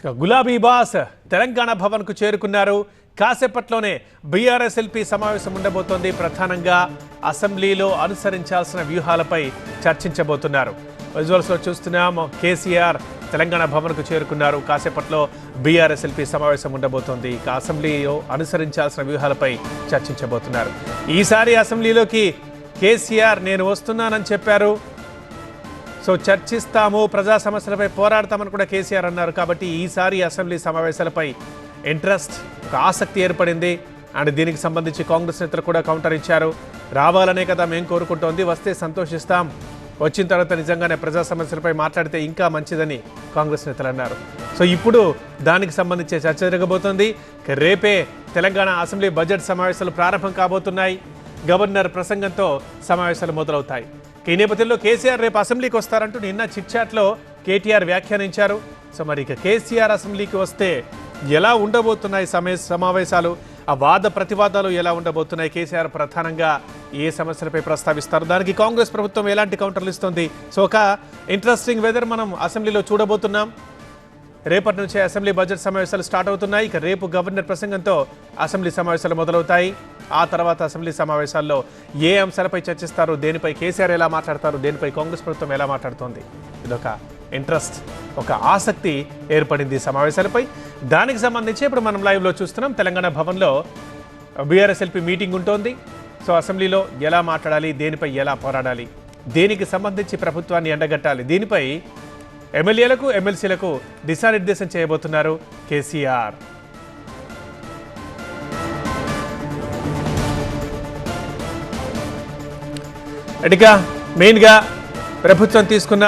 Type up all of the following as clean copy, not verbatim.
గులాబీ బాస్ తెలంగాణ భవన్కు చేరుకున్నారు. కాసేపట్లోనే బీఆర్ఎస్ఎల్పీ సమావేశం ఉండబోతోంది. ప్రధానంగా అసెంబ్లీలో అనుసరించాల్సిన వ్యూహాలపై చర్చించబోతున్నారు. విజువల్స్లో చూస్తున్నాం, కేసీఆర్ తెలంగాణ భవన్కు చేరుకున్నారు. కాసేపట్లో బీఆర్ఎస్ఎల్పీ సమావేశం ఉండబోతోంది. అసెంబ్లీలో అనుసరించాల్సిన వ్యూహాలపై చర్చించబోతున్నారు. ఈసారి అసెంబ్లీలోకి కేసీఆర్ నేను వస్తున్నానని చెప్పారు. సో చర్చిస్తాము, ప్రజా సమస్యలపై పోరాడతామని కూడా కేసీఆర్ అన్నారు. కాబట్టి ఈసారి అసెంబ్లీ సమావేశాలపై ఇంట్రెస్ట్, ఒక ఆసక్తి ఏర్పడింది. అండ్ దీనికి సంబంధించి కాంగ్రెస్ నేతలు కూడా కౌంటర్ ఇచ్చారు. రావాలనే కదా మేము కోరుకుంటోంది, వస్తే సంతోషిస్తాం, వచ్చిన తర్వాత నిజంగానే ప్రజా సమస్యలపై మాట్లాడితే ఇంకా మంచిదని కాంగ్రెస్ నేతలు అన్నారు. సో ఇప్పుడు దానికి సంబంధించి చర్చ జరగబోతోంది. రేపే తెలంగాణ అసెంబ్లీ బడ్జెట్ సమావేశాలు ప్రారంభం కాబోతున్నాయి. గవర్నర్ ప్రసంగంతో సమావేశాలు మొదలవుతాయి. ఈ నేపథ్యంలో కేసీఆర్ రేపు అసెంబ్లీకి వస్తారంటూ నిన్న చిట్చాట్లో కేటీఆర్ వ్యాఖ్యానించారు. సో మరి ఇక కేసీఆర్ అసెంబ్లీకి వస్తే ఎలా ఉండబోతున్నాయి సమావేశాలు, ఆ వాద ప్రతివాదాలు ఎలా ఉండబోతున్నాయి, కేసీఆర్ ప్రధానంగా ఏ సమస్యలపై ప్రస్తావిస్తారు, దానికి కాంగ్రెస్ ప్రభుత్వం ఎలాంటి కౌంటర్లు ఇస్తుంది. సో ఒక ఇంట్రెస్టింగ్ వెదర్ మనం అసెంబ్లీలో చూడబోతున్నాం. రేపటి నుంచే అసెంబ్లీ బడ్జెట్ సమావేశాలు స్టార్ట్ అవుతున్నాయి. ఇక రేపు గవర్నర్ ప్రసంగంతో అసెంబ్లీ సమావేశాలు మొదలవుతాయి. ఆ తర్వాత అసెంబ్లీ సమావేశాల్లో ఏ అంశాలపై చర్చిస్తారు, దేనిపై కేసీఆర్ ఎలా మాట్లాడతారు, దేనిపై కాంగ్రెస్ ప్రభుత్వం ఎలా మాట్లాడుతోంది, ఇదొక ఇంట్రెస్ట్, ఒక ఆసక్తి ఏర్పడింది సమావేశాలపై. దానికి సంబంధించి ఇప్పుడు మనం లైవ్లో చూస్తున్నాం. తెలంగాణ భవన్లో బీఆర్ఎస్ఎల్పీ మీటింగ్ ఉంటుంది. సో అసెంబ్లీలో ఎలా మాట్లాడాలి, దేనిపై ఎలా పోరాడాలి, దేనికి సంబంధించి ప్రభుత్వాన్ని ఎండగట్టాలి, దీనిపై ఎమ్మెల్యేలకు ఎమ్మెల్సీలకు దిశానిర్దేశం చేయబోతున్నారు కేసీఆర్. ఇక మెయిన్గా ప్రభుత్వం తీసుకున్న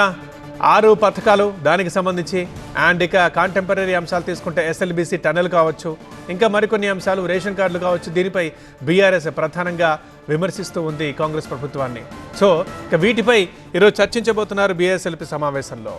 6 పథకాలు, దానికి సంబంధించి అండ్ ఇక కాంటెంపరీ అంశాలు తీసుకుంటే ఎస్ఎల్బీసీ టన్నెల్ కావచ్చు, ఇంకా మరికొన్ని అంశాలు, రేషన్ కార్డులు కావచ్చు, దీనిపై బీఆర్ఎస్ ప్రధానంగా విమర్శిస్తూ ఉంది కాంగ్రెస్ ప్రభుత్వాన్ని. సో ఇక వీటిపై ఈరోజు చర్చించబోతున్నారు బీఆర్ఎస్ఎల్పీ సమావేశంలో.